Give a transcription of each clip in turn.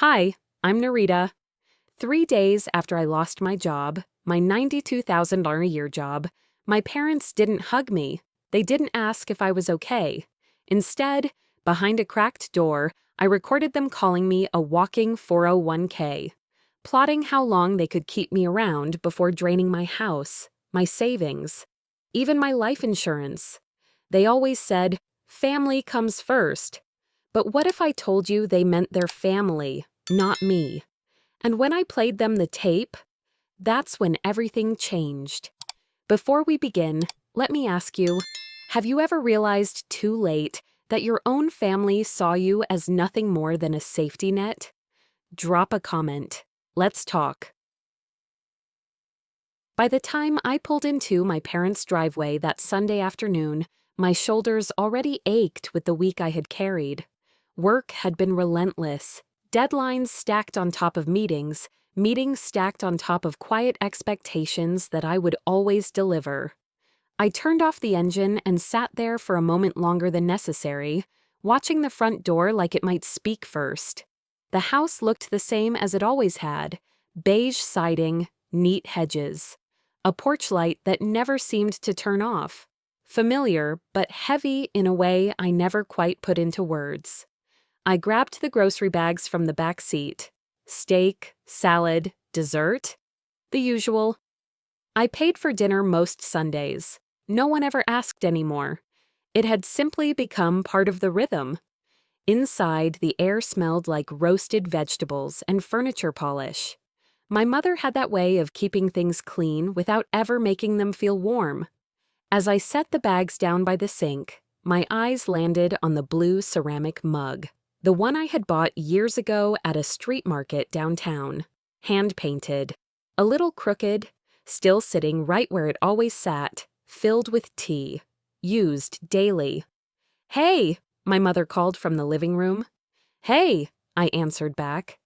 Hi, I'm Narita. 3 days after I lost my job, my $92,000 a year job, my parents didn't hug me. They didn't ask if I was okay. Instead, behind a cracked door, I recorded them calling me a walking 401k, plotting how long they could keep me around before draining my house, my savings, even my life insurance. They always said, family comes first. But what if I told you they meant their family, not me? And when I played them the tape, that's when everything changed. Before we begin, let me ask you, have you ever realized too late that your own family saw you as nothing more than a safety net? Drop a comment. Let's talk. By the time I pulled into my parents' driveway that Sunday afternoon, my shoulders already ached with the week I had carried. Work had been relentless. Deadlines stacked on top of meetings, meetings stacked on top of quiet expectations that I would always deliver. I turned off the engine and sat there for a moment longer than necessary, watching the front door like it might speak first. The house looked the same as it always had: beige siding, neat hedges. A porch light that never seemed to turn off. Familiar, but heavy in a way I never quite put into words. I grabbed the grocery bags from the back seat. Steak, salad, dessert? The usual. I paid for dinner most Sundays. No one ever asked anymore. It had simply become part of the rhythm. Inside, the air smelled like roasted vegetables and furniture polish. My mother had that way of keeping things clean without ever making them feel warm. As I set the bags down by the sink, my eyes landed on the blue ceramic mug. The one I had bought years ago at a street market downtown. Hand-painted. A little crooked, still sitting right where it always sat, filled with tea. Used daily. "Hey," my mother called from the living room. "Hey," I answered back.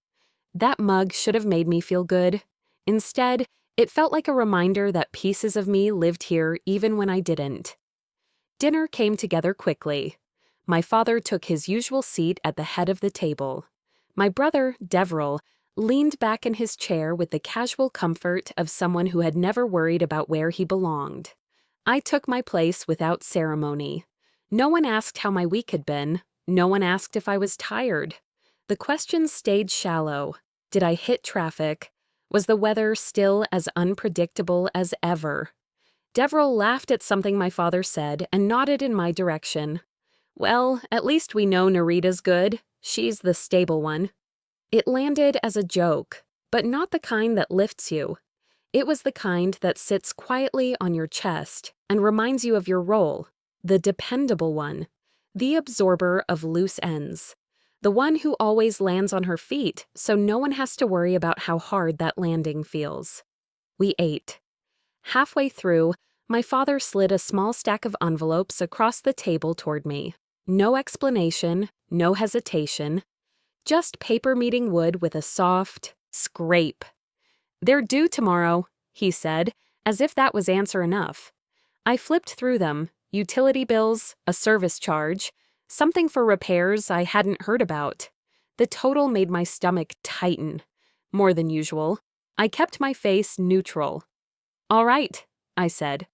That mug should have made me feel good. Instead, it felt like a reminder that pieces of me lived here even when I didn't. Dinner came together quickly. My father took his usual seat at the head of the table. My brother, Deverell, leaned back in his chair with the casual comfort of someone who had never worried about where he belonged. I took my place without ceremony. No one asked how my week had been. No one asked if I was tired. The questions stayed shallow. Did I hit traffic? Was the weather still as unpredictable as ever? Deverell laughed at something my father said and nodded in my direction. Well, at least we know Narita's good. She's the stable one. It landed as a joke, but not the kind that lifts you. It was the kind that sits quietly on your chest and reminds you of your role, the dependable one, the absorber of loose ends. The one who always lands on her feet, so no one has to worry about how hard that landing feels. We ate. Halfway through, my father slid a small stack of envelopes across the table toward me. No explanation, no hesitation. Just paper meeting wood with a soft scrape. "They're due tomorrow," he said, as if that was answer enough. I flipped through them: utility bills, a service charge, something for repairs I hadn't heard about. The total made my stomach tighten. More than usual. I kept my face neutral. "All right," I said.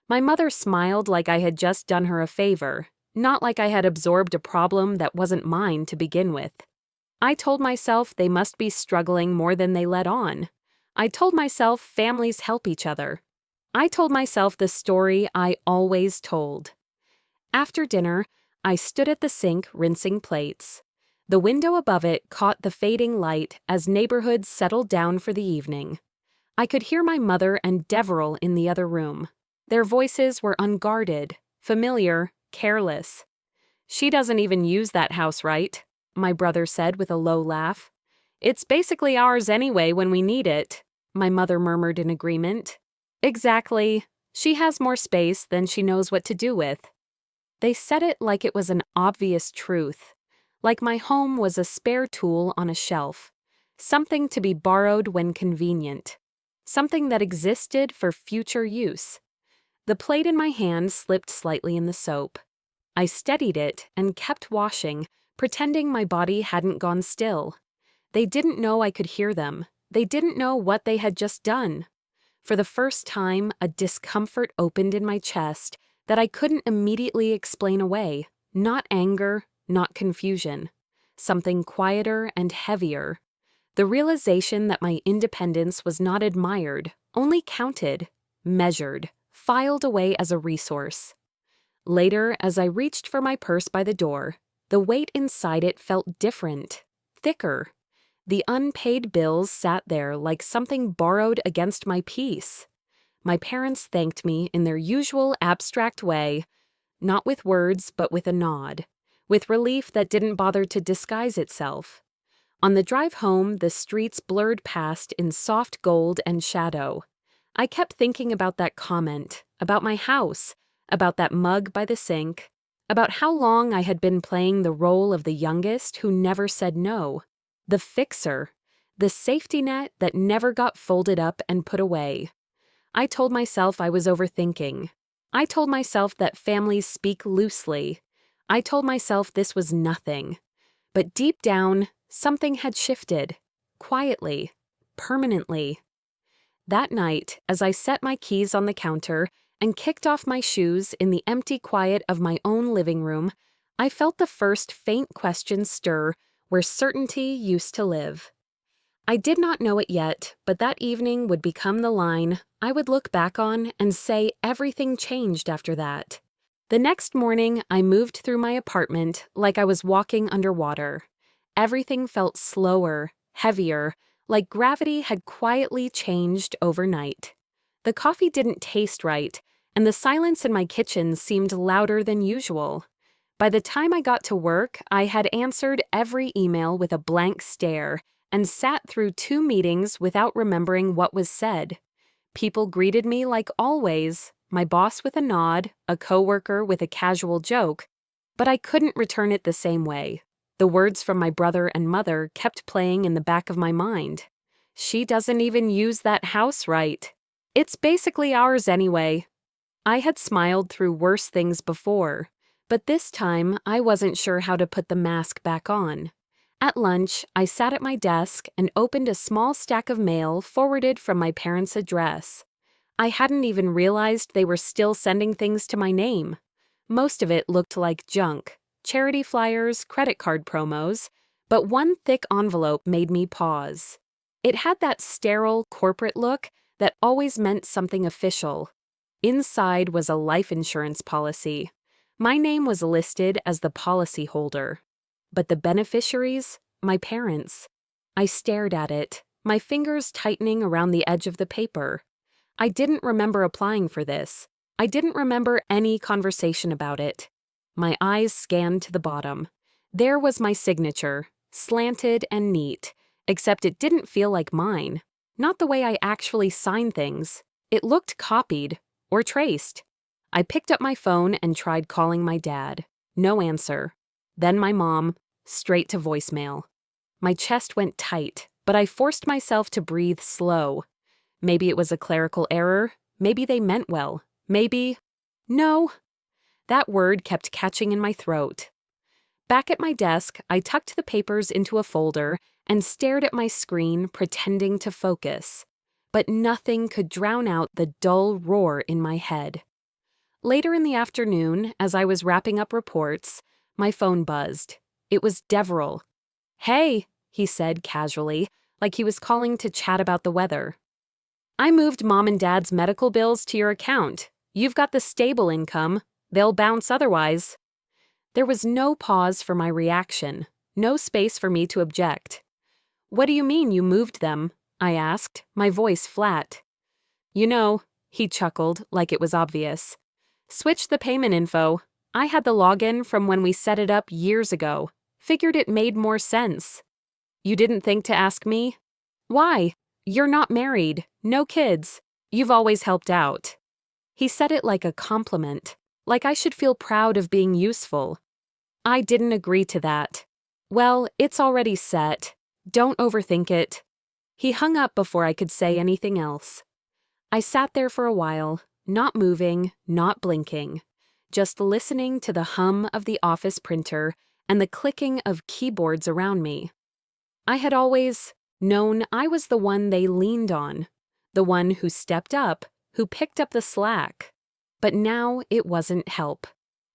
My mother smiled like I had just done her a favor, not like I had absorbed a problem that wasn't mine to begin with. I told myself they must be struggling more than they let on. I told myself families help each other. I told myself the story I always told. After dinner, I stood at the sink rinsing plates. The window above it caught the fading light as neighborhoods settled down for the evening. I could hear my mother and Deverell in the other room. Their voices were unguarded, familiar, careless. "She doesn't even use that house right," my brother said with a low laugh. "It's basically ours anyway when we need it," my mother murmured in agreement. "Exactly. She has more space than she knows what to do with." They said it like it was an obvious truth, like my home was a spare tool on a shelf, something to be borrowed when convenient, something that existed for future use. The plate in my hand slipped slightly in the soap. I steadied it and kept washing, pretending my body hadn't gone still. They didn't know I could hear them. They didn't know what they had just done. For the first time, a discomfort opened in my chest that I couldn't immediately explain away. Not anger, not confusion. Something quieter and heavier. The realization that my independence was not admired, only counted, measured, filed away as a resource. Later, as I reached for my purse by the door, the weight inside it felt different, thicker. The unpaid bills sat there like something borrowed against my peace. My parents thanked me in their usual abstract way, not with words but with a nod, with relief that didn't bother to disguise itself. On the drive home, the streets blurred past in soft gold and shadow. I kept thinking about that comment, about my house, about that mug by the sink, about how long I had been playing the role of the youngest who never said no, the fixer, the safety net that never got folded up and put away. I told myself I was overthinking. I told myself that families speak loosely. I told myself this was nothing. But deep down, something had shifted, quietly, permanently. That night, as I set my keys on the counter and kicked off my shoes in the empty quiet of my own living room, I felt the first faint question stir where certainty used to live. I did not know it yet, but that evening would become the line I would look back on and say everything changed after that. The next morning, I moved through my apartment like I was walking underwater. Everything felt slower, heavier, like gravity had quietly changed overnight. The coffee didn't taste right, and the silence in my kitchen seemed louder than usual. By the time I got to work, I had answered every email with a blank stare and sat through 2 meetings without remembering what was said. People greeted me like always, my boss with a nod, a coworker with a casual joke, but I couldn't return it the same way. The words from my brother and mother kept playing in the back of my mind. She doesn't even use that house right. It's basically ours anyway. I had smiled through worse things before, but this time I wasn't sure how to put the mask back on. At lunch, I sat at my desk and opened a small stack of mail forwarded from my parents' address. I hadn't even realized they were still sending things to my name. Most of it looked like junk, charity flyers, credit card promos, but one thick envelope made me pause. It had that sterile, corporate look that always meant something official. Inside was a life insurance policy. My name was listed as the policy holder. But the beneficiaries? My parents. I stared at it, my fingers tightening around the edge of the paper. I didn't remember applying for this. I didn't remember any conversation about it. My eyes scanned to the bottom. There was my signature, slanted and neat, except it didn't feel like mine. Not the way I actually sign things. It looked copied, or traced. I picked up my phone and tried calling my dad. No answer. Then my mom, straight to voicemail. My chest went tight, but I forced myself to breathe slow. Maybe it was a clerical error. Maybe they meant well. Maybe... No. That word kept catching in my throat. Back at my desk, I tucked the papers into a folder and stared at my screen, pretending to focus. But nothing could drown out the dull roar in my head. Later in the afternoon, as I was wrapping up reports, my phone buzzed. It was Deverell. "Hey," he said casually, like he was calling to chat about the weather. "I moved Mom and Dad's medical bills to your account. You've got the stable income. They'll bounce otherwise." There was no pause for my reaction, no space for me to object. "What do you mean you moved them?" I asked, my voice flat. "You know," he chuckled like it was obvious. "Switch the payment info. I had the login from when we set it up years ago. Figured it made more sense." "You didn't think to ask me?" "Why? You're not married. No kids. You've always helped out." He said it like a compliment, like I should feel proud of being useful. I didn't agree to that. "Well, it's already set. Don't overthink it." He hung up before I could say anything else. I sat there for a while, not moving, not blinking, just listening to the hum of the office printer and the clicking of keyboards around me. I had always known I was the one they leaned on, the one who stepped up, who picked up the slack. But now it wasn't help.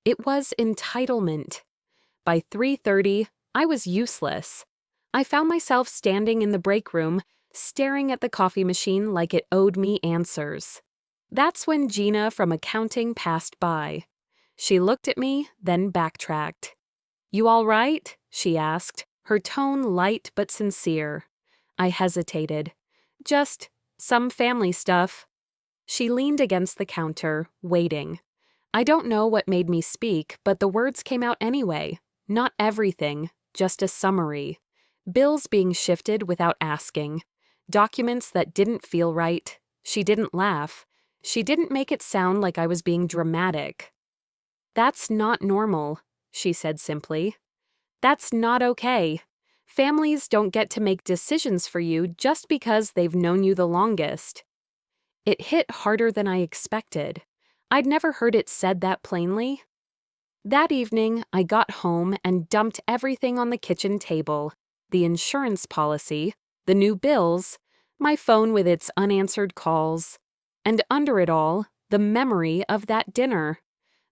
It was entitlement. By 3:30, I was useless. I found myself standing in the break room, staring at the coffee machine like it owed me answers. That's when Gina from accounting passed by. She looked at me, then backtracked. "You all right?" she asked, her tone light but sincere. I hesitated. "Just some family stuff." She leaned against the counter, waiting. I don't know what made me speak, but the words came out anyway. Not everything, just a summary. Bills being shifted without asking. Documents that didn't feel right. She didn't laugh. She didn't make it sound like I was being dramatic. "That's not normal," she said simply. "That's not okay. Families don't get to make decisions for you just because they've known you the longest." It hit harder than I expected. I'd never heard it said that plainly. That evening, I got home and dumped everything on the kitchen table. The insurance policy, the new bills, my phone with its unanswered calls, and under it all, the memory of that dinner.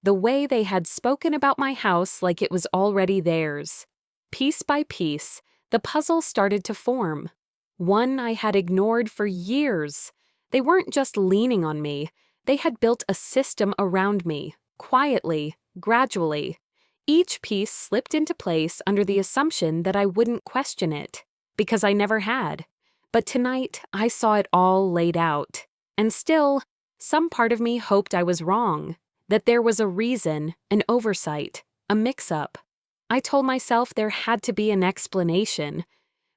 The way they had spoken about my house like it was already theirs. Piece by piece, the puzzle started to form. One I had ignored for years. They weren't just leaning on me. They had built a system around me, quietly, gradually. Each piece slipped into place under the assumption that I wouldn't question it, because I never had. But tonight, I saw it all laid out. And still, some part of me hoped I was wrong, that there was a reason, an oversight, a mix-up. I told myself there had to be an explanation,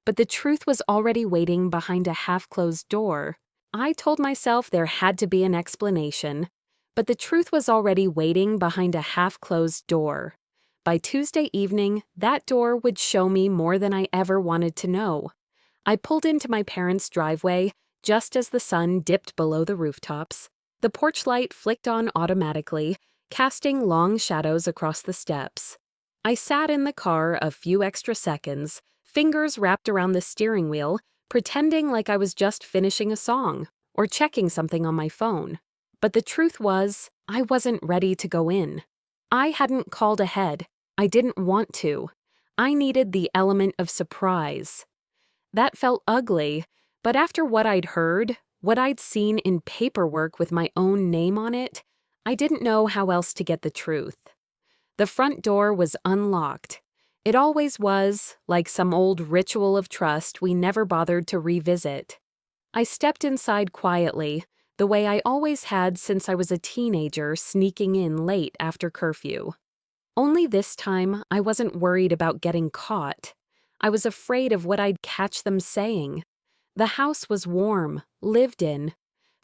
but the truth was already waiting behind a half-closed door. I told myself there had to be an explanation, but the truth was already waiting behind a half-closed door. By Tuesday evening, that door would show me more than I ever wanted to know. I pulled into my parents' driveway just as the sun dipped below the rooftops. The porch light flicked on automatically, casting long shadows across the steps. I sat in the car a few extra seconds, fingers wrapped around the steering wheel, pretending like I was just finishing a song or checking something on my phone. But the truth was, I wasn't ready to go in. I hadn't called ahead. I didn't want to. I needed the element of surprise. That felt ugly, but after what I'd heard, what I'd seen in paperwork with my own name on it, I didn't know how else to get the truth. The front door was unlocked. It always was, like some old ritual of trust we never bothered to revisit. I stepped inside quietly, the way I always had since I was a teenager sneaking in late after curfew. Only this time, I wasn't worried about getting caught. I was afraid of what I'd catch them saying. The house was warm, lived in,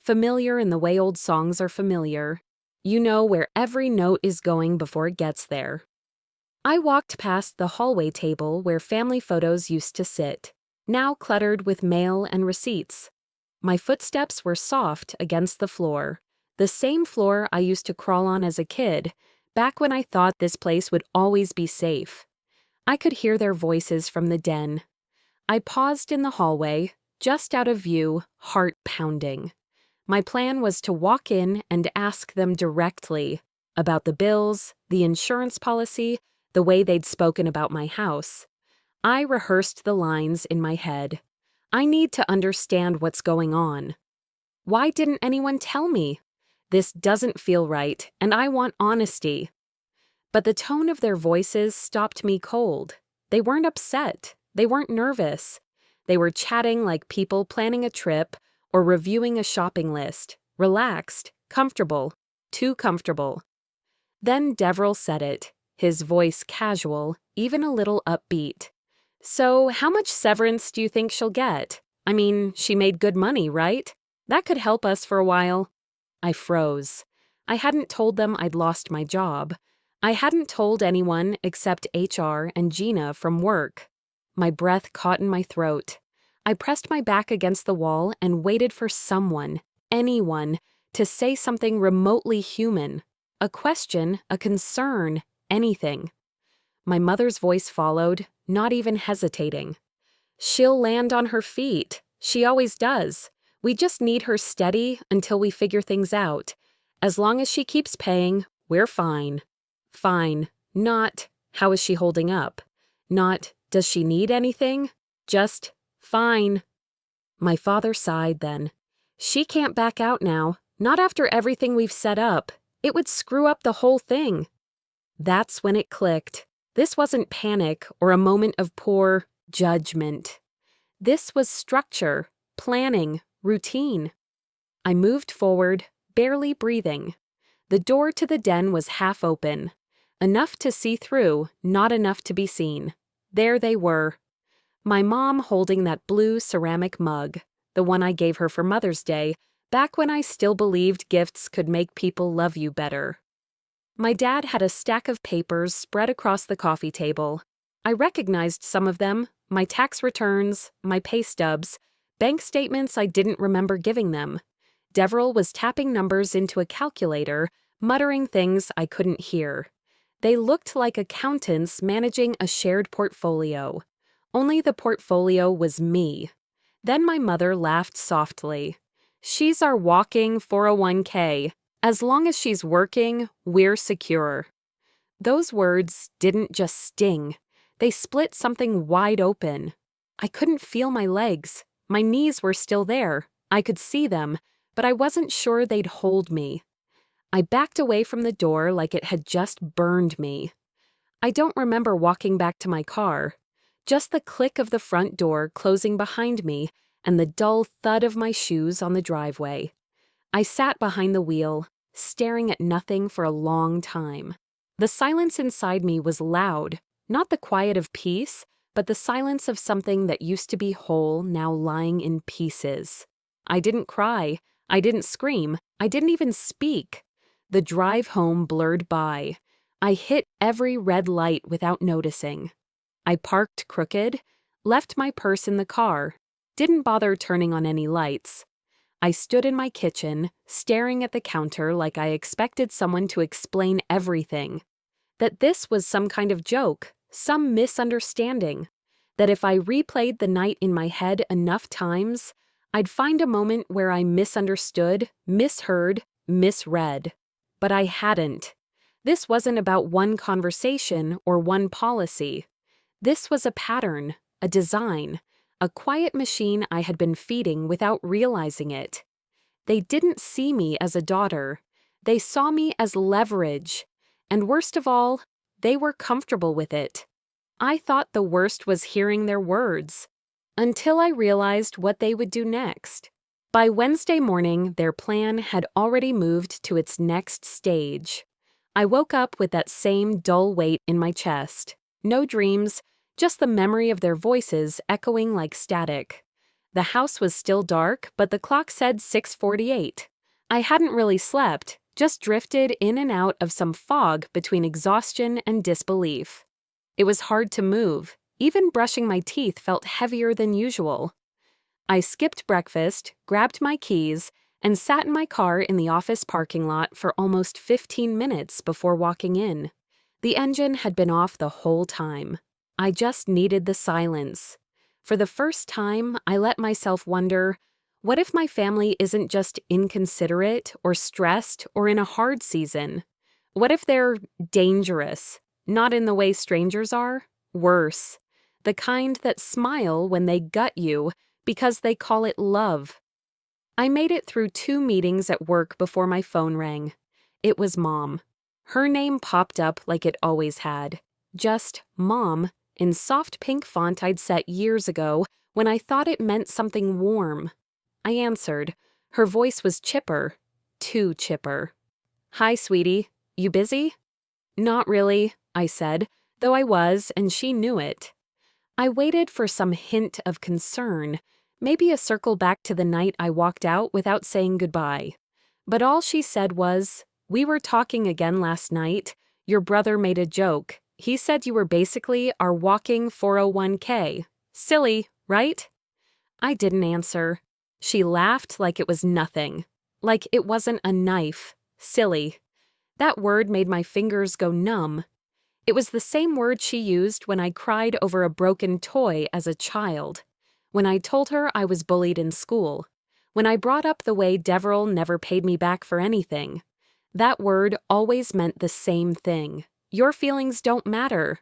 familiar in the way old songs are familiar. You know where every note is going before it gets there. I walked past the hallway table where family photos used to sit, now cluttered with mail and receipts. My footsteps were soft against the floor, the same floor I used to crawl on as a kid, back when I thought this place would always be safe. I could hear their voices from the den. I paused in the hallway, just out of view, heart pounding. My plan was to walk in and ask them directly about the bills, the insurance policy, the way they'd spoken about my house. I rehearsed the lines in my head. I need to understand what's going on. Why didn't anyone tell me? This doesn't feel right, and I want honesty. But the tone of their voices stopped me cold. They weren't upset. They weren't nervous. They were chatting like people planning a trip or reviewing a shopping list, relaxed, comfortable, too comfortable. Then Devrel said it, his voice casual, even a little upbeat. "So, how much severance do you think she'll get? I mean, she made good money, right? That could help us for a while." I froze. I hadn't told them I'd lost my job. I hadn't told anyone except HR and Gina from work. My breath caught in my throat. I pressed my back against the wall and waited for someone, anyone, to say something remotely human. A question, a concern, anything. My mother's voice followed, not even hesitating. She'll land on her feet. She always does. We just need her steady until we figure things out. As long as she keeps paying, we're fine. Fine. Not, how is she holding up? Not, does she need anything? Just, fine. My father sighed then. She can't back out now, not after everything we've set up. It would screw up the whole thing. That's when it clicked. This wasn't panic or a moment of poor judgment. This was structure, planning, routine. I moved forward, barely breathing. The door to the den was half open. Enough to see through, not enough to be seen. There they were. My mom holding that blue ceramic mug, the one I gave her for Mother's Day, back when I still believed gifts could make people love you better. My dad had a stack of papers spread across the coffee table. I recognized some of them, my tax returns, my pay stubs, bank statements I didn't remember giving them. Deverell was tapping numbers into a calculator, muttering things I couldn't hear. They looked like accountants managing a shared portfolio. Only the portfolio was me. Then my mother laughed softly. She's our walking 401k. As long as she's working, we're secure. Those words didn't just sting. They split something wide open. I couldn't feel my legs. My knees were still there. I could see them, but I wasn't sure they'd hold me. I backed away from the door like it had just burned me. I don't remember walking back to my car. Just the click of the front door closing behind me and the dull thud of my shoes on the driveway. I sat behind the wheel, staring at nothing for a long time. The silence inside me was loud, not the quiet of peace, but the silence of something that used to be whole now lying in pieces. I didn't cry. I didn't scream. I didn't even speak. The drive home blurred by. I hit every red light without noticing. I parked crooked, left my purse in the car, didn't bother turning on any lights. I stood in my kitchen, staring at the counter like I expected someone to explain everything. That this was some kind of joke, some misunderstanding. That if I replayed the night in my head enough times, I'd find a moment where I misunderstood, misheard, misread. But I hadn't. This wasn't about one conversation or one policy. This was a pattern, a design, a quiet machine I had been feeding without realizing it. They didn't see me as a daughter. They saw me as leverage. And worst of all, they were comfortable with it. I thought the worst was hearing their words. Until I realized what they would do next. By Wednesday morning, their plan had already moved to its next stage. I woke up with that same dull weight in my chest. No dreams, just the memory of their voices echoing like static. The house was still dark, but the clock said 6:48. I hadn't really slept, just drifted in and out of some fog between exhaustion and disbelief. It was hard to move. Even brushing my teeth felt heavier than usual. I skipped breakfast, grabbed my keys, and sat in my car in the office parking lot for almost 15 minutes before walking in. The engine had been off the whole time. I just needed the silence. For the first time, I let myself wonder, what if my family isn't just inconsiderate or stressed or in a hard season? What if they're dangerous? Not in the way strangers are? Worse. The kind that smile when they gut you because they call it love. I made it through 2 meetings at work before my phone rang. It was Mom. Her name popped up like it always had. Just Mom, in soft pink font I'd set years ago when I thought it meant something warm. I answered. Her voice was chipper. Too chipper. "Hi, sweetie. You busy?" "Not really," I said, though I was, and she knew it. I waited for some hint of concern, maybe a circle back to the night I walked out without saying goodbye. But all she said was, "We were talking again last night. Your brother made a joke. He said you were basically our walking 401k. Silly, right?" I didn't answer. She laughed like it was nothing. Like it wasn't a knife. Silly. That word made my fingers go numb. It was the same word she used when I cried over a broken toy as a child. when I told her I was bullied in school, when I brought up the way Deverell never paid me back for anything. That word always meant the same thing. Your feelings don't matter.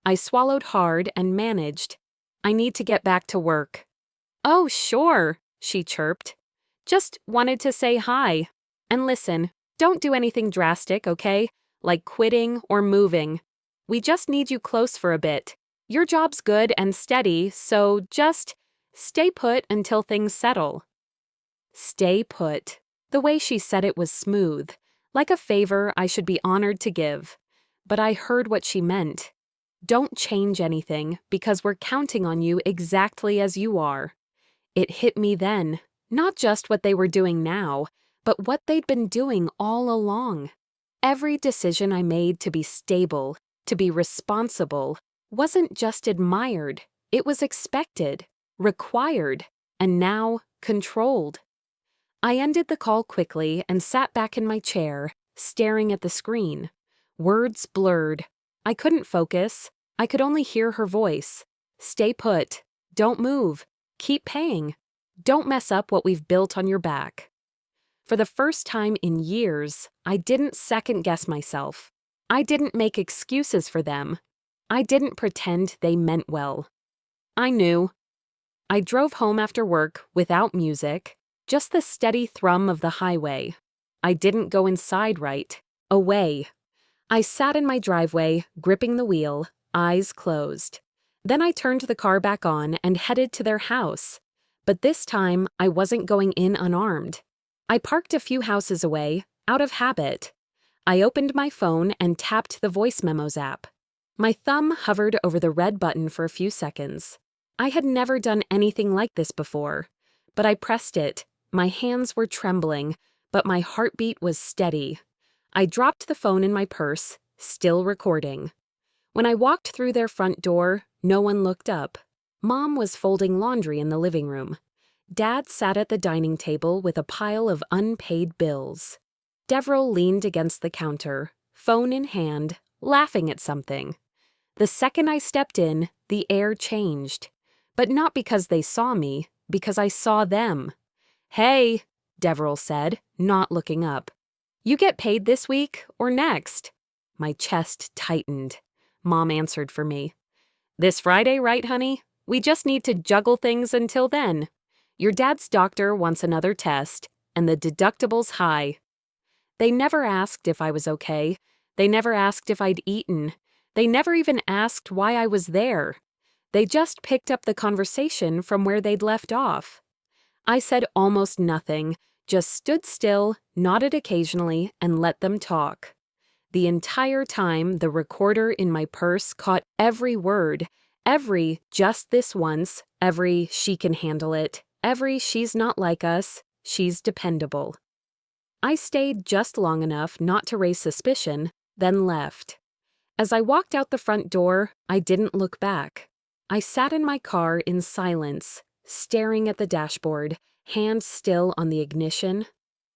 I swallowed hard and managed. I need to get back to work. Oh, sure, she chirped. Just wanted to say hi. And listen, don't do anything drastic, okay? Like quitting or moving. We just need you close for a bit. Your job's good and steady, so just stay put until things settle. Stay put. The way she said it was smooth, like a favor I should be honored to give. But I heard what she meant. Don't change anything because we're counting on you exactly as you are. It hit me then, not just what they were doing now, but what they'd been doing all along. Every decision I made to be stable, to be responsible, wasn't just admired, it was expected, required, and now controlled. I ended the call quickly and sat back in my chair, staring at the screen. Words blurred. I couldn't focus. I could only hear her voice. Stay put. Don't move. Keep paying. Don't mess up what we've built on your back. For the first time in years, I didn't second-guess myself. I didn't make excuses for them. I didn't pretend they meant well. I knew. I drove home after work without music, just the steady thrum of the highway. I didn't go inside right. Away. I sat in my driveway, gripping the wheel, eyes closed. Then I turned the car back on and headed to their house. But this time, I wasn't going in unarmed. I parked a few houses away, out of habit. I opened my phone and tapped the voice memos app. My thumb hovered over the red button for a few seconds. I had never done anything like this before, but I pressed it. My hands were trembling, but my heartbeat was steady. I dropped the phone in my purse, still recording. When I walked through their front door, no one looked up. Mom was folding laundry in the living room. Dad sat at the dining table with a pile of unpaid bills. Deverell leaned against the counter, phone in hand, laughing at something. The second I stepped in, the air changed. But not because they saw me, because I saw them. "Hey," Deverell said, not looking up. "You get paid this week or next?" My chest tightened. Mom answered for me. "This Friday, right, honey? We just need to juggle things until then. Your dad's doctor wants another test, and the deductible's high." They never asked if I was okay. They never asked if I'd eaten. They never even asked why I was there. They just picked up the conversation from where they'd left off. I said almost nothing, just stood still, nodded occasionally, and let them talk. The entire time, the recorder in my purse caught every word, every "just this once," every "she can handle it," every "she's not like us," "she's dependable." I stayed just long enough not to raise suspicion, then left. As I walked out the front door, I didn't look back. I sat in my car in silence, staring at the dashboard, hands still on the ignition.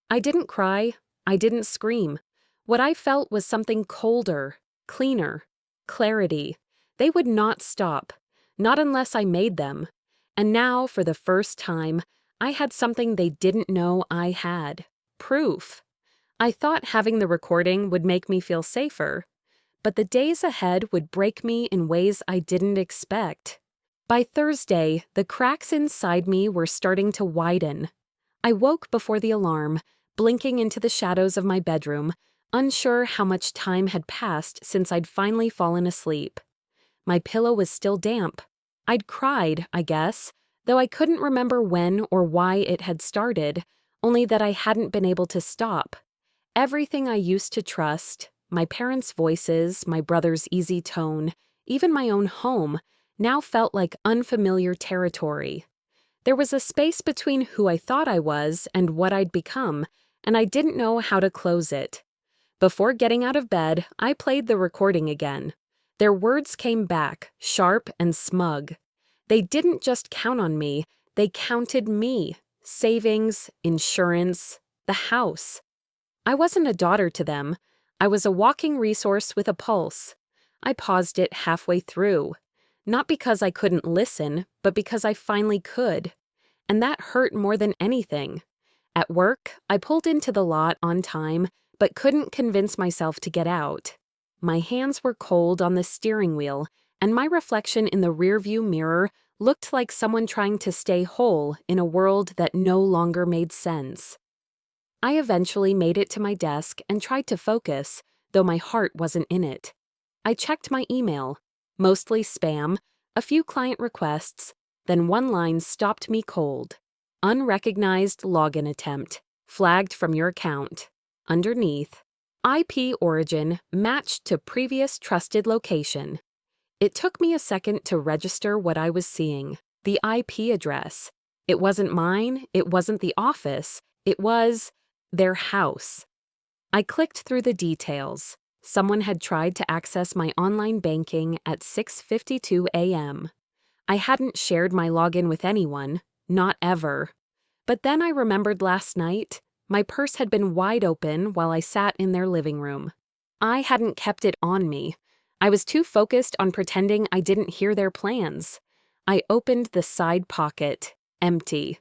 I didn't cry. I didn't scream. What I felt was something colder, cleaner, clarity. They would not stop, not unless I made them. And now, for the first time, I had something they didn't know I had. Proof. I thought having the recording would make me feel safer, but the days ahead would break me in ways I didn't expect. By Thursday, the cracks inside me were starting to widen. I woke before the alarm, blinking into the shadows of my bedroom, unsure how much time had passed since I'd finally fallen asleep. My pillow was still damp. I'd cried, I guess, though I couldn't remember when or why it had started, only that I hadn't been able to stop. Everything I used to trust, my parents' voices, my brother's easy tone, even my own home, now felt like unfamiliar territory. There was a space between who I thought I was and what I'd become, and I didn't know how to close it. Before getting out of bed, I played the recording again. Their words came back, sharp and smug. They didn't just count on me, they counted me. Savings, insurance, the house. I wasn't a daughter to them. I was a walking resource with a pulse. I paused it halfway through. Not because I couldn't listen, but because I finally could. And that hurt more than anything. At work, I pulled into the lot on time, but couldn't convince myself to get out. My hands were cold on the steering wheel, and my reflection in the rearview mirror looked like someone trying to stay whole in a world that no longer made sense. I eventually made it to my desk and tried to focus, though my heart wasn't in it. I checked my email, mostly spam, a few client requests, then one line stopped me cold. Unrecognized login attempt, flagged from your account. Underneath, IP origin matched to previous trusted location. It took me a second to register what I was seeing, the IP address. It wasn't mine, it wasn't the office, it was their house. I clicked through the details. Someone had tried to access my online banking at 6:52 a.m. I hadn't shared my login with anyone, not ever. But then I remembered last night, my purse had been wide open while I sat in their living room. I hadn't kept it on me. I was too focused on pretending I didn't hear their plans. I opened the side pocket, empty.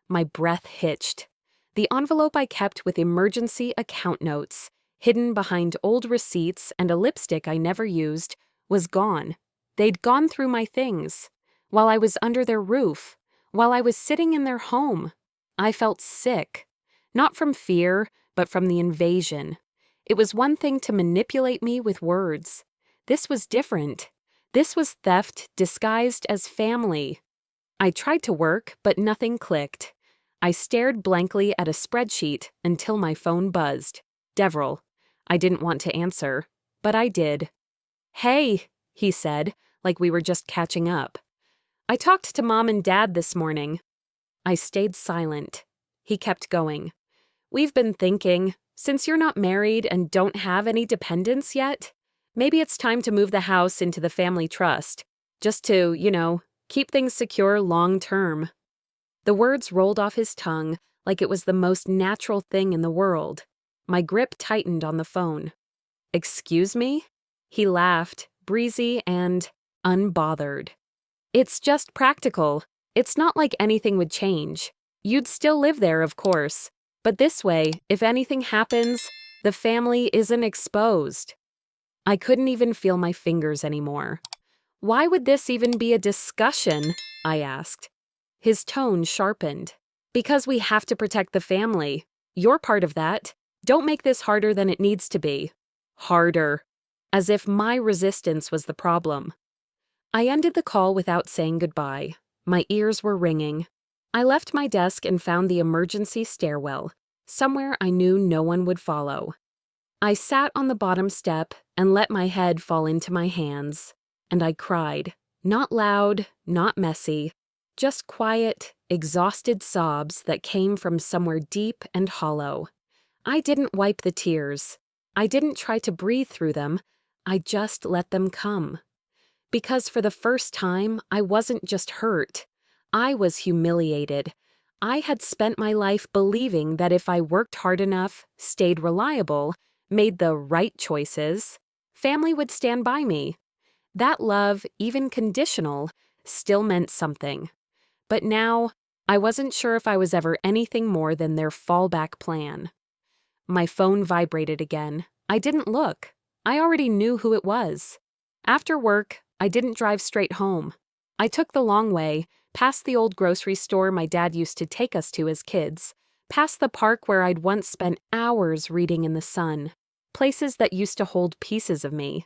My breath hitched. The envelope I kept with emergency account notes, hidden behind old receipts and a lipstick I never used, was gone. They'd gone through my things. While I was under their roof, while I was sitting in their home. I felt sick. Not from fear, but from the invasion. It was one thing to manipulate me with words. This was different. This was theft disguised as family. I tried to work, but nothing clicked. I stared blankly at a spreadsheet until my phone buzzed. Devrel. I didn't want to answer, but I did. "Hey," he said, like we were just catching up. "I talked to Mom and Dad this morning." I stayed silent. He kept going. "We've been thinking, since you're not married and don't have any dependents yet, maybe it's time to move the house into the family trust, just to, keep things secure long term." The words rolled off his tongue like it was the most natural thing in the world. My grip tightened on the phone. "Excuse me?" He laughed, breezy and unbothered. "It's just practical. It's not like anything would change. You'd still live there, of course. But this way, if anything happens, the family isn't exposed." I couldn't even feel my fingers anymore. "Why would this even be a discussion?" I asked. His tone sharpened. "Because we have to protect the family. You're part of that. Don't make this harder than it needs to be." Harder. As if my resistance was the problem. I ended the call without saying goodbye. My ears were ringing. I left my desk and found the emergency stairwell, somewhere I knew no one would follow. I sat on the bottom step and let my head fall into my hands. And I cried. Not loud, not messy. Just quiet, exhausted sobs that came from somewhere deep and hollow. I didn't wipe the tears. I didn't try to breathe through them. I just let them come. Because for the first time, I wasn't just hurt. I was humiliated. I had spent my life believing that if I worked hard enough, stayed reliable, made the right choices, family would stand by me. That love, even conditional, still meant something. But now, I wasn't sure if I was ever anything more than their fallback plan. My phone vibrated again. I didn't look. I already knew who it was. After work, I didn't drive straight home. I took the long way, past the old grocery store my dad used to take us to as kids, past the park where I'd once spent hours reading in the sun, places that used to hold pieces of me.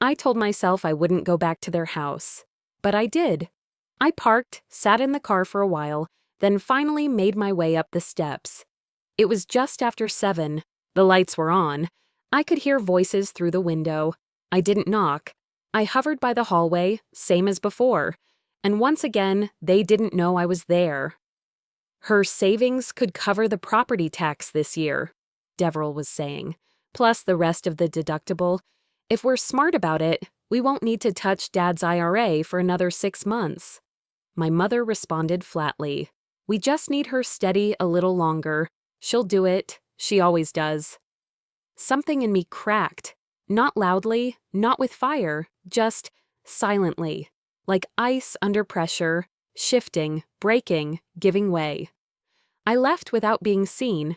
I told myself I wouldn't go back to their house, but I did. I parked, sat in the car for a while, then finally made my way up the steps. It was just after 7. The lights were on. I could hear voices through the window. I didn't knock. I hovered by the hallway, same as before. And once again, they didn't know I was there. "Her savings could cover the property tax this year," Deverell was saying, "plus the rest of the deductible. If we're smart about it, we won't need to touch Dad's IRA for another 6 months." My mother responded flatly. "We just need her steady a little longer. She'll do it. She always does." Something in me cracked. Not loudly, not with fire, just silently. like ice under pressure, shifting, breaking, giving way. I left without being seen.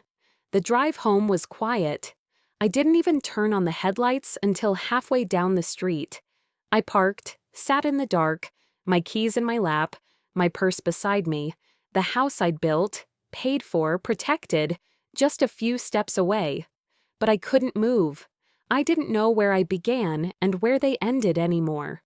The drive home was quiet. I didn't even turn on the headlights until halfway down the street. I parked, sat in the dark, my keys in my lap, my purse beside me, the house I'd built, paid for, protected, just a few steps away. But I couldn't move. I didn't know where I began and where they ended anymore.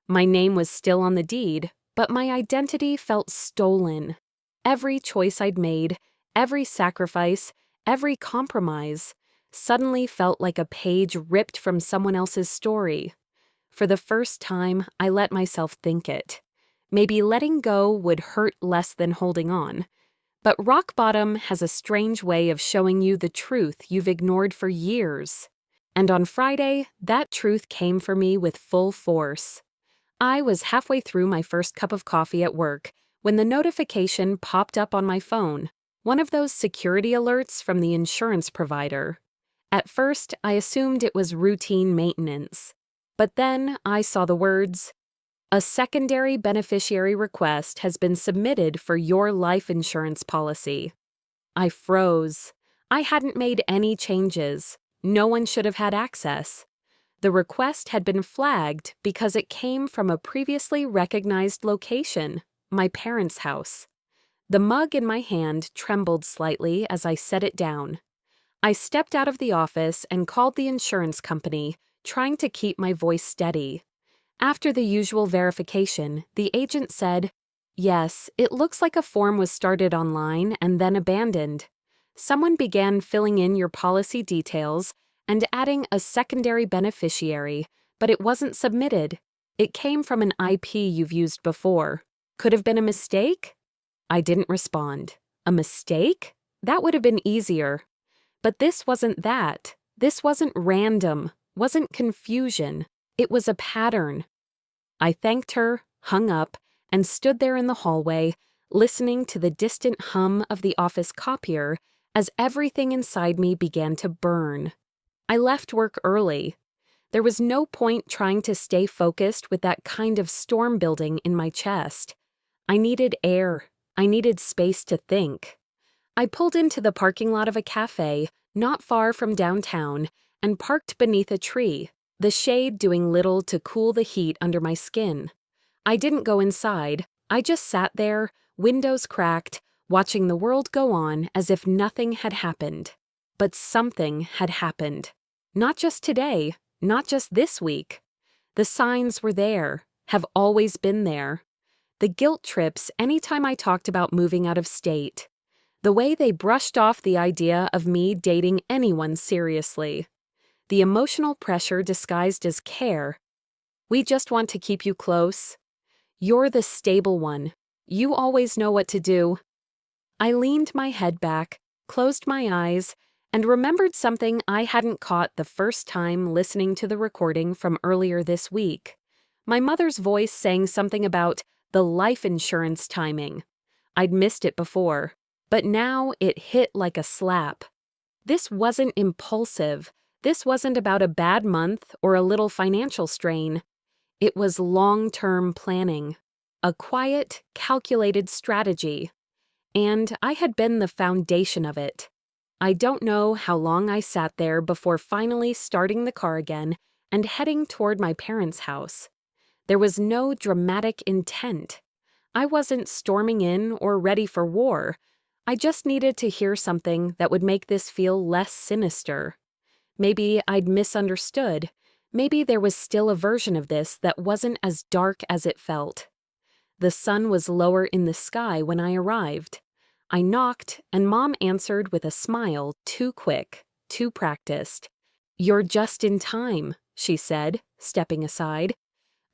My name was still on the deed, but my identity felt stolen. Every choice I'd made, every sacrifice, every compromise, suddenly felt like a page ripped from someone else's story. For the first time, I let myself think it. Maybe letting go would hurt less than holding on. But rock bottom has a strange way of showing you the truth you've ignored for years. And on Friday, that truth came for me with full force. I was halfway through my first cup of coffee at work when the notification popped up on my phone, one of those security alerts from the insurance provider. At first, I assumed it was routine maintenance. But then I saw the words, "A secondary beneficiary request has been submitted for your life insurance policy." I froze. I hadn't made any changes. No one should have had access. The request had been flagged because it came from a previously recognized location, my parents' house. The mug in my hand trembled slightly as I set it down. I stepped out of the office and called the insurance company, trying to keep my voice steady. After the usual verification, the agent said, "Yes, it looks like a form was started online and then abandoned. Someone began filling in your policy details and adding a secondary beneficiary, but it wasn't submitted. It came from an IP you've used before. Could have been a mistake?" I didn't respond. A mistake? That would have been easier. But this wasn't that. This wasn't random, wasn't confusion. It was a pattern. I thanked her, hung up, and stood there in the hallway, listening to the distant hum of the office copier as everything inside me began to burn. I left work early. There was no point trying to stay focused with that kind of storm building in my chest. I needed air. I needed space to think. I pulled into the parking lot of a cafe, not far from downtown, and parked beneath a tree, the shade doing little to cool the heat under my skin. I didn't go inside. I just sat there, windows cracked, watching the world go on as if nothing had happened. But something had happened. Not just today, not just this week. The signs were there, have always been there. The guilt trips anytime I talked about moving out of state. The way they brushed off the idea of me dating anyone seriously. The emotional pressure disguised as care. "We just want to keep you close. You're the stable one. You always know what to do." I leaned my head back, closed my eyes, and remembered something I hadn't caught the first time listening to the recording from earlier this week. My mother's voice saying something about the life insurance timing. I'd missed it before, but now it hit like a slap. This wasn't impulsive. This wasn't about a bad month or a little financial strain. It was long-term planning, a quiet, calculated strategy. And I had been the foundation of it. I don't know how long I sat there before finally starting the car again and heading toward my parents' house. There was no dramatic intent. I wasn't storming in or ready for war. I just needed to hear something that would make this feel less sinister. Maybe I'd misunderstood. Maybe there was still a version of this that wasn't as dark as it felt. The sun was lower in the sky when I arrived. I knocked, and Mom answered with a smile too quick, too practiced. "You're just in time," she said, stepping aside.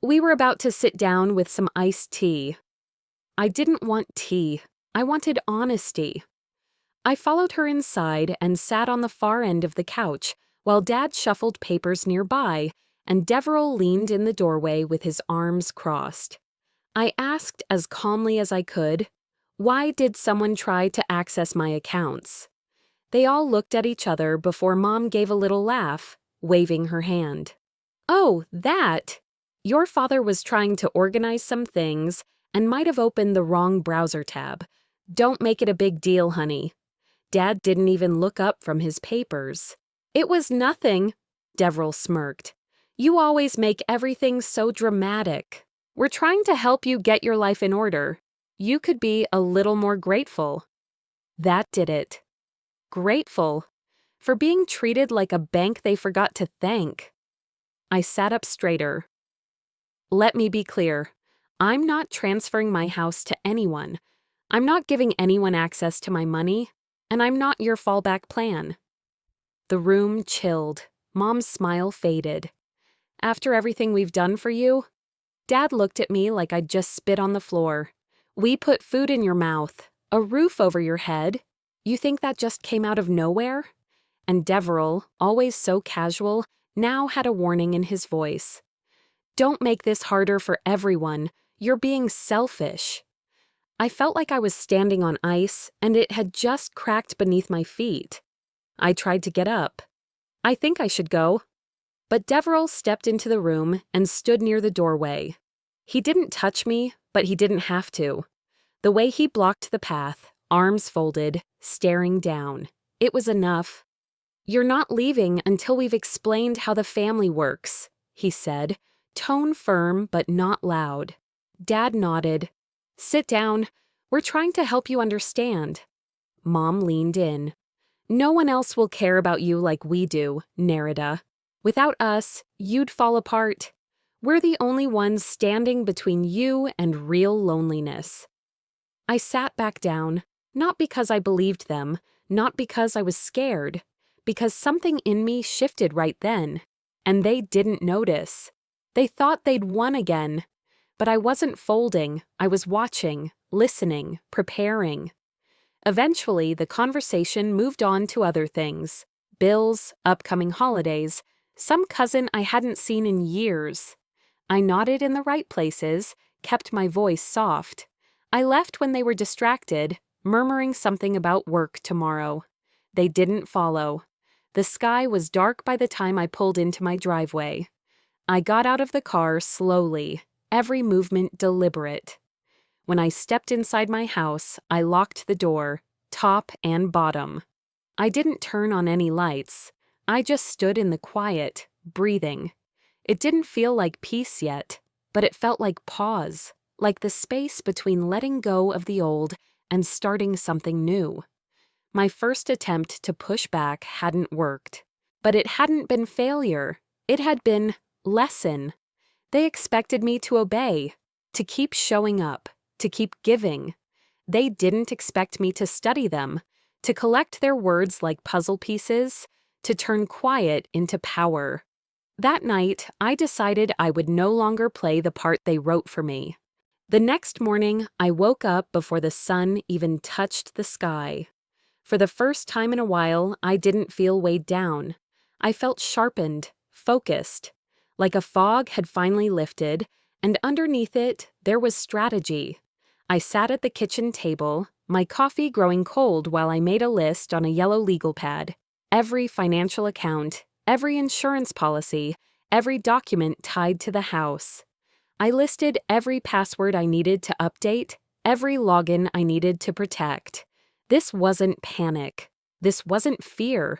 We were about to sit down with some iced tea. I didn't want tea. I wanted honesty. I followed her inside and sat on the far end of the couch while Dad shuffled papers nearby and Deverell leaned in the doorway with his arms crossed. I asked as calmly as I could, "Why did someone try to access my accounts?" They all looked at each other before Mom gave a little laugh, waving her hand. "Oh, that! Your father was trying to organize some things and might have opened the wrong browser tab. Don't make it a big deal, honey. Dad didn't even look up from his papers. It was nothing, Deverell smirked. You always make everything so dramatic. We're trying to help you get your life in order. You could be a little more grateful. That did it. Grateful. For being treated like a bank they forgot to thank. I sat up straighter. Let me be clear. I'm not transferring my house to anyone. I'm not giving anyone access to my money, and I'm not your fallback plan. The room chilled. Mom's smile faded. After everything we've done for you? Dad looked at me like I'd just spit on the floor. We put food in your mouth, a roof over your head. You think that just came out of nowhere? And Deverell, always so casual, now had a warning in his voice. Don't make this harder for everyone. You're being selfish. I felt like I was standing on ice, and it had just cracked beneath my feet. I tried to get up. I think I should go. But Deverell stepped into the room and stood near the doorway. He didn't touch me, but he didn't have to. The way he blocked the path, arms folded, staring down. It was enough. You're not leaving until we've explained how the family works, he said, tone firm but not loud. Dad nodded. Sit down. We're trying to help you understand. Mom leaned in. No one else will care about you like we do, Nerida. Without us, you'd fall apart. We're the only ones standing between you and real loneliness. I sat back down, not because I believed them, not because I was scared, because something in me shifted right then, and they didn't notice. They thought they'd won again. But I wasn't folding. I was watching, listening, preparing. Eventually, the conversation moved on to other things. Bills, upcoming holidays, some cousin I hadn't seen in years. I nodded in the right places, kept my voice soft. I left when they were distracted, murmuring something about work tomorrow. They didn't follow. The sky was dark by the time I pulled into my driveway. I got out of the car slowly, every movement deliberate. When I stepped inside my house, I locked the door, top and bottom. I didn't turn on any lights. I just stood in the quiet, breathing. It didn't feel like peace yet, but it felt like pause, like the space between letting go of the old and starting something new. My first attempt to push back hadn't worked, but it hadn't been failure. It had been lesson. They expected me to obey, to keep showing up, to keep giving. They didn't expect me to study them, to collect their words like puzzle pieces, to turn quiet into power. That night, I decided I would no longer play the part they wrote for me. The next morning, I woke up before the sun even touched the sky. For the first time in a while, I didn't feel weighed down. I felt sharpened, focused. Like a fog had finally lifted, and underneath it, there was strategy. I sat at the kitchen table, my coffee growing cold while I made a list on a yellow legal pad. Every financial account, every insurance policy, every document tied to the house. I listed every password I needed to update, every login I needed to protect. This wasn't panic. This wasn't fear.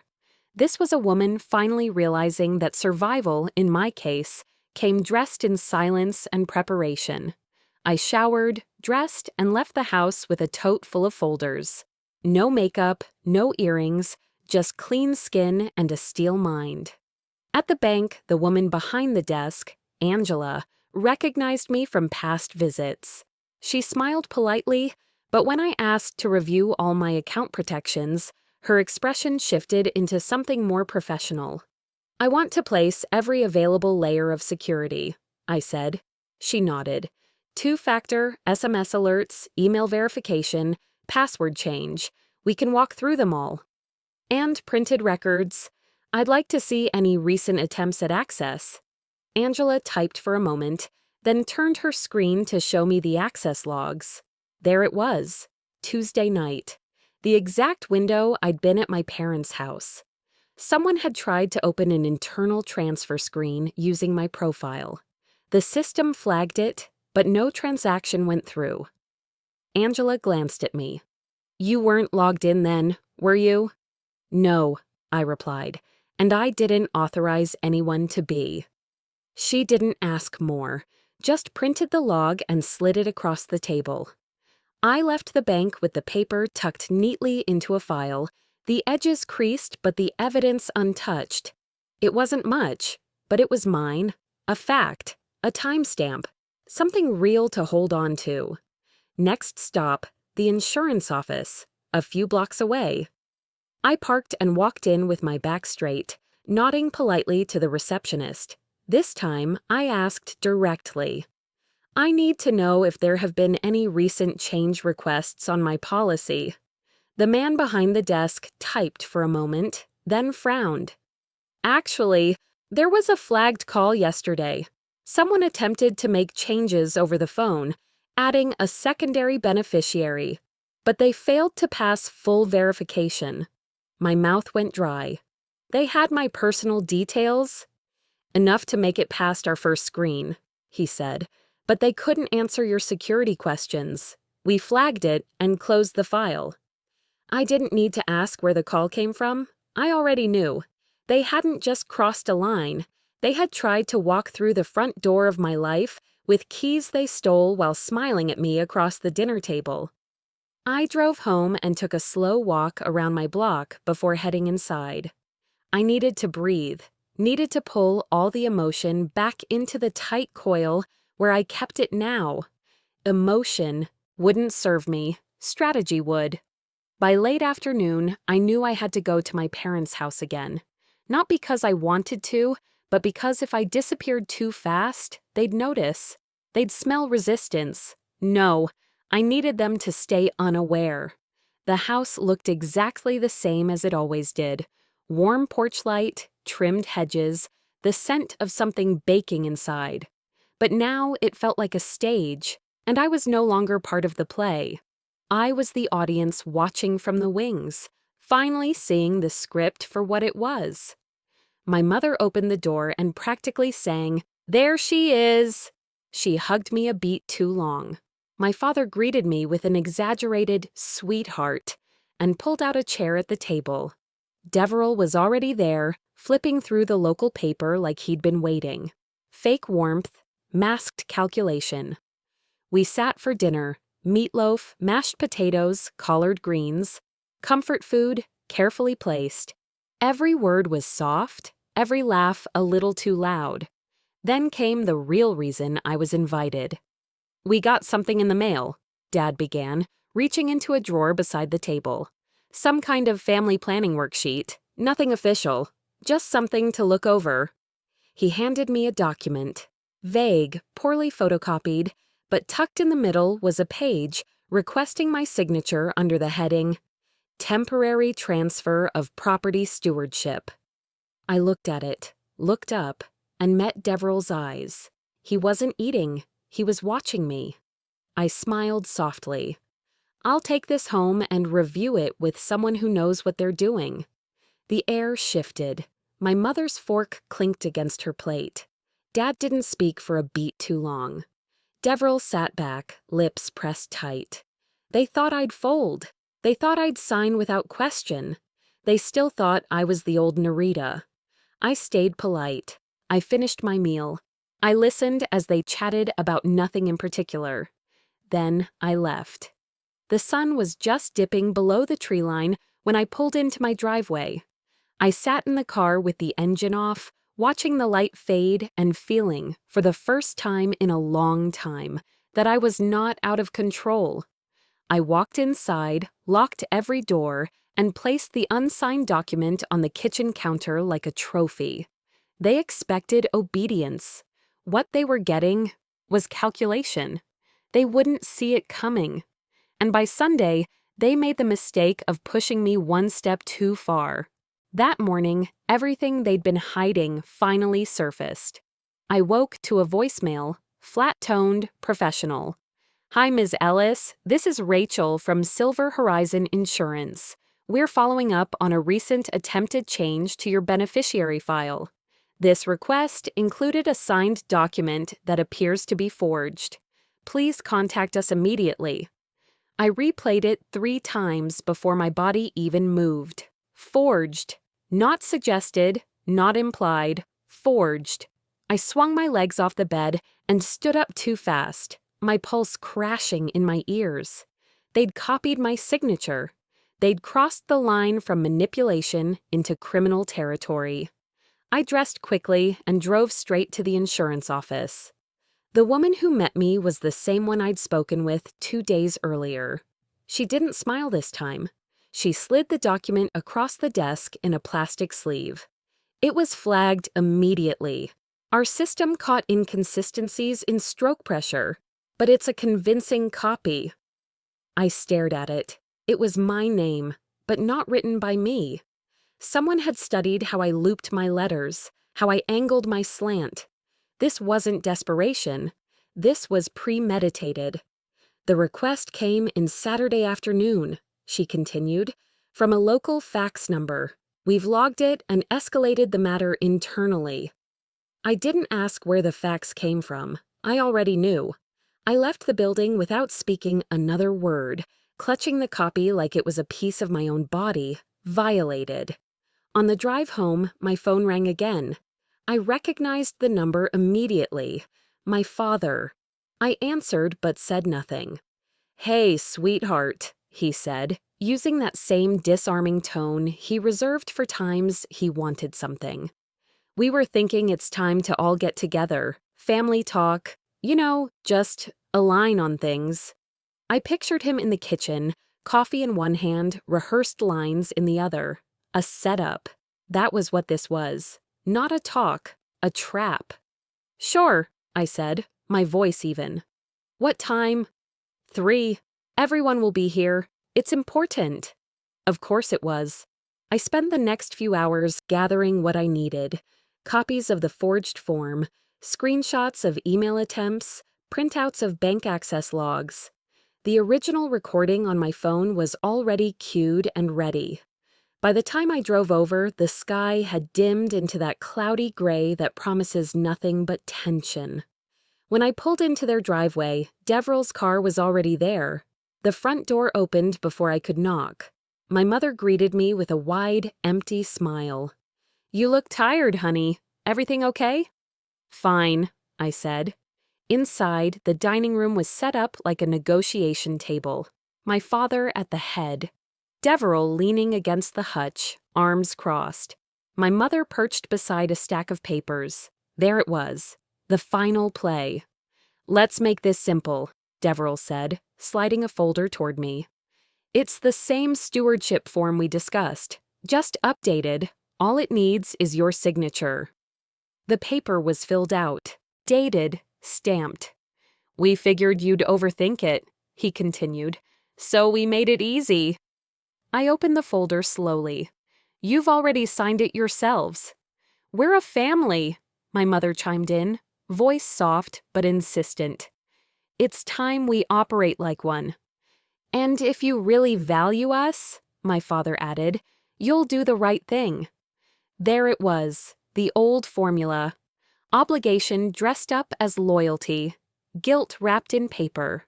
This was a woman finally realizing that survival, in my case, came dressed in silence and preparation. I showered, dressed, and left the house with a tote full of folders. No makeup, no earrings, just clean skin and a steel mind. At the bank, the woman behind the desk, Angela, recognized me from past visits. She smiled politely, but when I asked to review all my account protections, her expression shifted into something more professional. I want to place every available layer of security, I said. She nodded. 2-factor, SMS alerts, email verification, password change. We can walk through them all. And printed records. I'd like to see any recent attempts at access. Angela typed for a moment, then turned her screen to show me the access logs. There it was, Tuesday night. The exact window I'd been at my parents' house. Someone had tried to open an internal transfer screen using my profile. The system flagged it, but no transaction went through. Angela glanced at me. You weren't logged in then, were you? No, I replied, and I didn't authorize anyone to be. She didn't ask more, just printed the log and slid it across the table. I left the bank with the paper tucked neatly into a file, the edges creased but the evidence untouched. It wasn't much, but it was mine, a fact, a timestamp, something real to hold on to. Next stop, the insurance office, a few blocks away. I parked and walked in with my back straight, nodding politely to the receptionist. This time, I asked directly. I need to know if there have been any recent change requests on my policy. The man behind the desk typed for a moment, then frowned. Actually, there was a flagged call yesterday. Someone attempted to make changes over the phone, adding a secondary beneficiary, but they failed to pass full verification. My mouth went dry. They had my personal details. Enough to make it past our first screen, he said, but they couldn't answer your security questions. We flagged it and closed the file. I didn't need to ask where the call came from. I already knew. They hadn't just crossed a line. They had tried to walk through the front door of my life with keys they stole while smiling at me across the dinner table. I drove home and took a slow walk around my block before heading inside. I needed to breathe, needed to pull all the emotion back into the tight coil where I kept it now. Emotion wouldn't serve me, strategy would. By late afternoon, I knew I had to go to my parents' house again. Not because I wanted to, but because if I disappeared too fast, they'd notice. They'd smell resistance. No, I needed them to stay unaware. The house looked exactly the same as it always did. Warm porch light, trimmed hedges, the scent of something baking inside. But now it felt like a stage, and I was no longer part of the play. I was the audience watching from the wings, finally seeing the script for what it was. My mother opened the door and practically sang, "There she is!" She hugged me a beat too long. My father greeted me with an exaggerated sweetheart and pulled out a chair at the table. Deverell was already there, flipping through the local paper like he'd been waiting. Fake warmth, masked calculation. We sat for dinner, meatloaf, mashed potatoes, collard greens, comfort food, carefully placed. Every word was soft, every laugh a little too loud. Then came the real reason I was invited. "We got something in the mail," Dad began, reaching into a drawer beside the table. "Some kind of family planning worksheet, nothing official, just something to look over." He handed me a document. Vague, poorly photocopied, but tucked in the middle was a page requesting my signature under the heading, "Temporary Transfer of Property Stewardship." I looked at it, looked up, and met Deverell's eyes. He wasn't eating, he was watching me. I smiled softly. I'll take this home and review it with someone who knows what they're doing. The air shifted. My mother's fork clinked against her plate. Dad didn't speak for a beat too long. Deverell sat back, lips pressed tight. They thought I'd fold. They thought I'd sign without question. They still thought I was the old Narita. I stayed polite. I finished my meal. I listened as they chatted about nothing in particular. Then I left. The sun was just dipping below the tree line when I pulled into my driveway. I sat in the car with the engine off, watching the light fade and feeling, for the first time in a long time, that I was not out of control. I walked inside, locked every door, and placed the unsigned document on the kitchen counter like a trophy. They expected obedience. What they were getting was calculation. They wouldn't see it coming. And by Sunday, they made the mistake of pushing me one step too far. That morning, everything they'd been hiding finally surfaced. I woke to a voicemail, flat-toned, professional. "Hi, Ms. Ellis. This is Rachel from Silver Horizon Insurance. We're following up on a recent attempted change to your beneficiary file. This request included a signed document that appears to be forged. Please contact us immediately. I replayed it 3 times before my body even moved. Forged. Not suggested, not implied, forged. I swung my legs off the bed and stood up too fast, my pulse crashing in my ears. They'd copied my signature. They'd crossed the line from manipulation into criminal territory. I dressed quickly and drove straight to the insurance office. The woman who met me was the same one I'd spoken with 2 days earlier. She didn't smile this time. She slid the document across the desk in a plastic sleeve. It was flagged immediately. Our system caught inconsistencies in stroke pressure, but it's a convincing copy. I stared at it. It was my name, but not written by me. Someone had studied how I looped my letters, how I angled my slant. This wasn't desperation. This was premeditated. The request came in Saturday afternoon, she continued, from a local fax number. We've logged it and escalated the matter internally. I didn't ask where the fax came from. I already knew. I left the building without speaking another word, clutching the copy like it was a piece of my own body, violated. On the drive home, my phone rang again. I recognized the number immediately. My father. I answered but said nothing. "Hey, sweetheart," he said, using that same disarming tone he reserved for times he wanted something. "We were thinking it's time to all get together, family talk, just align on things." I pictured him in the kitchen, coffee in one hand, rehearsed lines in the other. A setup. That was what this was. Not a talk, a trap. "Sure," I said, my voice even. "What time?" 3. "Everyone will be here. It's important." Of course it was. I spent the next few hours gathering what I needed. Copies of the forged form, screenshots of email attempts, printouts of bank access logs. The original recording on my phone was already queued and ready. By the time I drove over, the sky had dimmed into that cloudy gray that promises nothing but tension. When I pulled into their driveway, Deverell's car was already there. The front door opened before I could knock. My mother greeted me with a wide, empty smile. "You look tired, honey. Everything okay?" "Fine," I said. Inside, the dining room was set up like a negotiation table. My father at the head. Deverell leaning against the hutch, arms crossed. My mother perched beside a stack of papers. There it was, the final play. "Let's make this simple," Deverell said, sliding a folder toward me. "It's the same stewardship form we discussed, just updated. All it needs is your signature." The paper was filled out, dated, stamped. "We figured you'd overthink it," he continued, "so we made it easy." I opened the folder slowly. "You've already signed it yourselves." "We're a family," my mother chimed in, voice soft but insistent. "It's time we operate like one." "And if you really value us," my father added, "you'll do the right thing." There it was, the old formula. Obligation dressed up as loyalty, guilt wrapped in paper.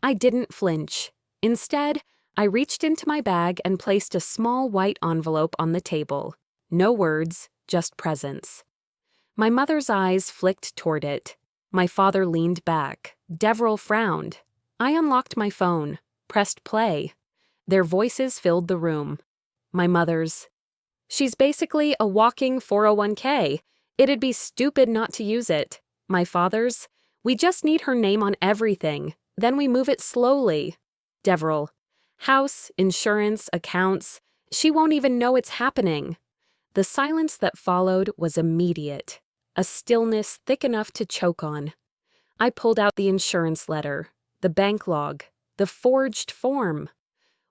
I didn't flinch. Instead, I reached into my bag and placed a small white envelope on the table. No words, just presence. My mother's eyes flicked toward it. My father leaned back. Deverell frowned. I unlocked my phone, pressed play. Their voices filled the room. My mother's, "She's basically a walking 401k. It'd be stupid not to use it." My father's, "We just need her name on everything. Then we move it slowly." Deverell, "House, insurance, accounts. She won't even know it's happening." The silence that followed was immediate. A stillness thick enough to choke on. I pulled out the insurance letter, the bank log, the forged form.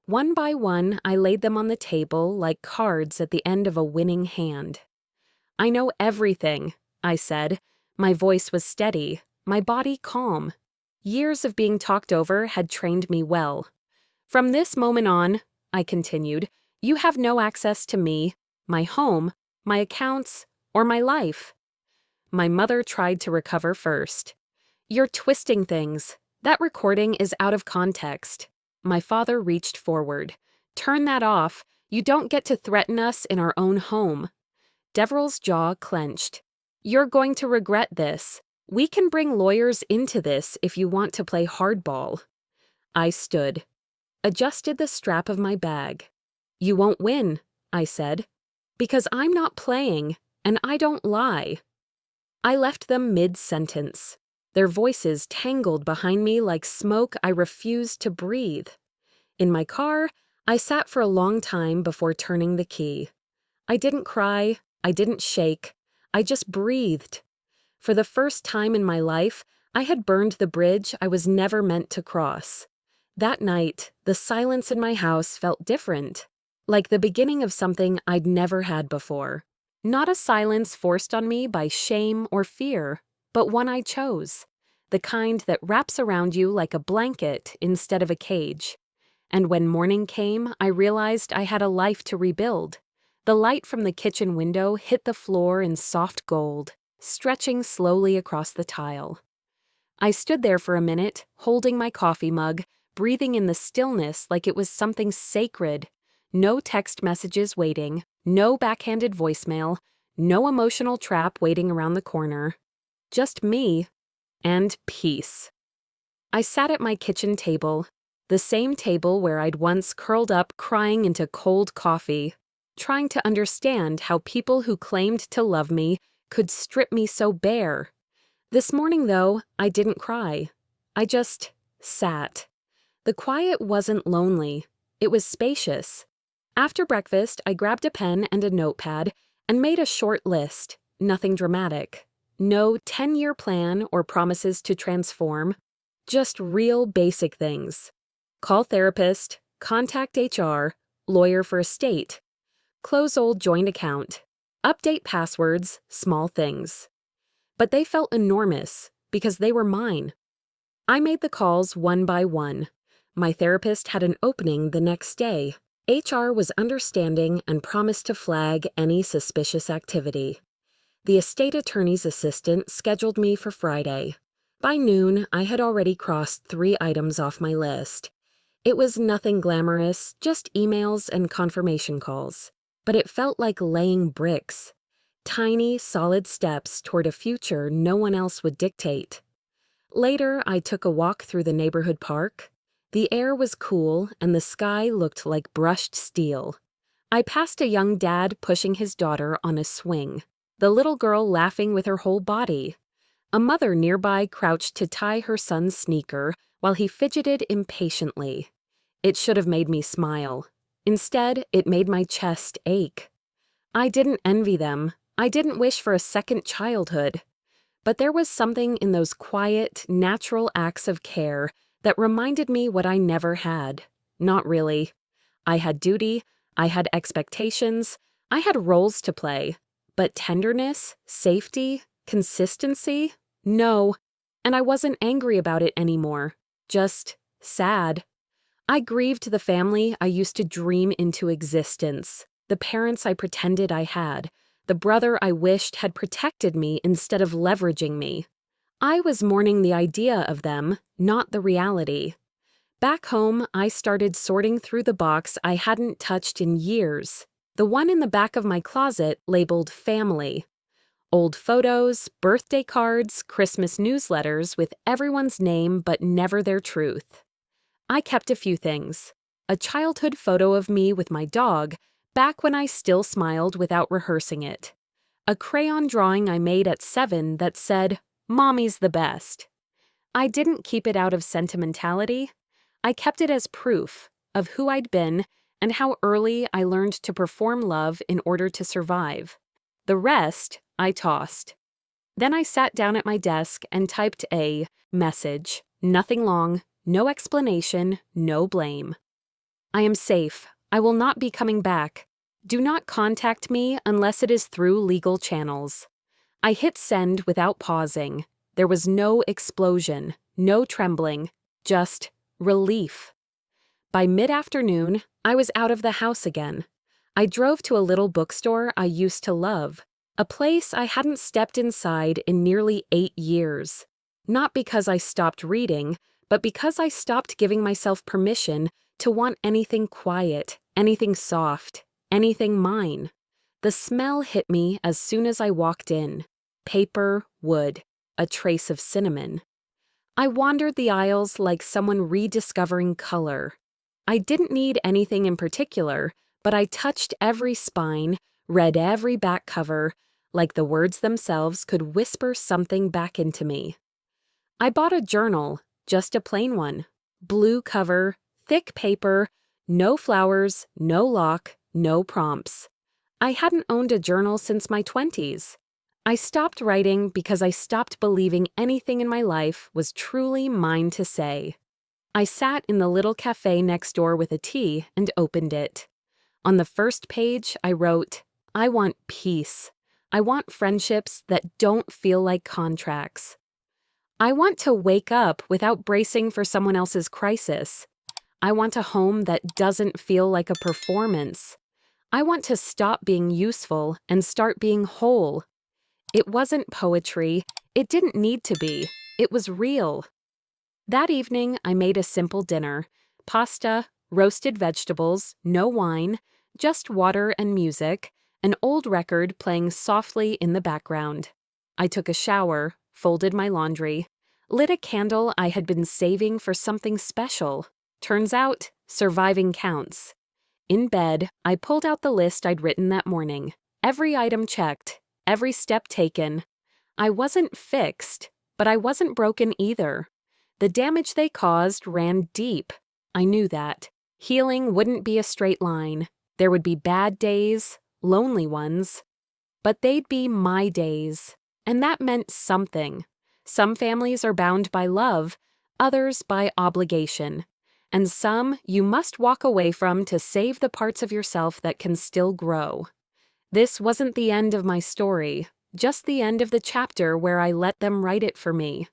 One by one, I laid them on the table like cards at the end of a winning hand. "I know everything," I said. My voice was steady, my body calm. Years of being talked over had trained me well. "From this moment on," I continued, "you have no access to me, my home, my accounts, Or my life? My mother tried to recover first. You're twisting things. That recording is out of context. My father reached forward. Turn that off. You don't get to threaten us in our own home. Deverell's jaw clenched. You're going to regret this. We can bring lawyers into this if you want to play hardball. I stood, adjusted the strap of my bag. You won't win, I said, because I'm not playing, and I don't lie. I left them mid-sentence. Their voices tangled behind me like smoke I refused to breathe. In my car, I sat for a long time before turning the key. I didn't cry, I didn't shake, I just breathed. For the first time in my life, I had burned the bridge I was never meant to cross. That night, the silence in my house felt different, like the beginning of something I'd never had before. Not a silence forced on me by shame or fear, but one I chose, the kind that wraps around you like a blanket instead of a cage. And when morning came, I realized I had a life to rebuild. The light from the kitchen window hit the floor in soft gold, stretching slowly across the tile. I stood there for a minute, holding my coffee mug, breathing in the stillness like it was something sacred. No text messages waiting, no backhanded voicemail, no emotional trap waiting around the corner. Just me and peace. I sat at my kitchen table, the same table where I'd once curled up crying into cold coffee, trying to understand how people who claimed to love me could strip me so bare. This morning, though, I didn't cry. I just sat. The quiet wasn't lonely. It was spacious. After breakfast, I grabbed a pen and a notepad and made a short list. Nothing dramatic. No 10-year plan or promises to transform. Just real basic things. Call therapist, contact HR, lawyer for estate, close old joint account, update passwords, small things. But they felt enormous because they were mine. I made the calls one by one. My therapist had an opening the next day. HR was understanding and promised to flag any suspicious activity. The estate attorney's assistant scheduled me for Friday. By noon, I had already crossed 3 items off my list. It was nothing glamorous, just emails and confirmation calls. But it felt like laying bricks. Tiny, solid steps toward a future no one else would dictate. Later, I took a walk through the neighborhood park. The air was cool and the sky looked like brushed steel. I passed a young dad pushing his daughter on a swing, the little girl laughing with her whole body. A mother nearby crouched to tie her son's sneaker while he fidgeted impatiently. It should have made me smile. Instead, it made my chest ache. I didn't envy them. I didn't wish for a second childhood. But there was something in those quiet, natural acts of care that reminded me what I never had. Not really. I had duty, I had expectations, I had roles to play. But tenderness, safety, consistency? No. And I wasn't angry about it anymore. Just sad. I grieved the family I used to dream into existence, the parents I pretended I had, the brother I wished had protected me instead of leveraging me. I was mourning the idea of them, not the reality. Back home, I started sorting through the box I hadn't touched in years, the one in the back of my closet labeled family. Old photos, birthday cards, Christmas newsletters with everyone's name but never their truth. I kept a few things. A childhood photo of me with my dog, back when I still smiled without rehearsing it. A crayon drawing I made at 7 that said, "Mommy's the best." I didn't keep it out of sentimentality. I kept it as proof of who I'd been and how early I learned to perform love in order to survive. The rest, I tossed. Then I sat down at my desk and typed a message. Nothing long, no explanation, no blame. I am safe. I will not be coming back. Do not contact me unless it is through legal channels. I hit send without pausing. There was no explosion, no trembling, just relief. By mid-afternoon, I was out of the house again. I drove to a little bookstore I used to love. A place I hadn't stepped inside in nearly 8 years. Not because I stopped reading, but because I stopped giving myself permission to want anything quiet, anything soft, anything mine. The smell hit me as soon as I walked in. Paper, wood, a trace of cinnamon. I wandered the aisles like someone rediscovering color. I didn't need anything in particular, but I touched every spine, read every back cover, like the words themselves could whisper something back into me. I bought a journal, just a plain one. Blue cover, thick paper, no flowers, no lock, no prompts. I hadn't owned a journal since my 20s. I stopped writing because I stopped believing anything in my life was truly mine to say. I sat in the little cafe next door with a tea and opened it. On the first page, I wrote, "I want peace. I want friendships that don't feel like contracts. I want to wake up without bracing for someone else's crisis. I want a home that doesn't feel like a performance. I want to stop being useful and start being whole." It wasn't poetry. It didn't need to be. It was real. That evening, I made a simple dinner. Pasta, roasted vegetables, no wine, just water and music, an old record playing softly in the background. I took a shower, folded my laundry, lit a candle I had been saving for something special. Turns out, surviving counts. In bed, I pulled out the list I'd written that morning. Every item checked, every step taken. I wasn't fixed, but I wasn't broken either. The damage they caused ran deep. I knew that. Healing wouldn't be a straight line. There would be bad days, lonely ones. But they'd be my days. And that meant something. Some families are bound by love, others by obligation. And some you must walk away from to save the parts of yourself that can still grow. This wasn't the end of my story, just the end of the chapter where I let them write it for me.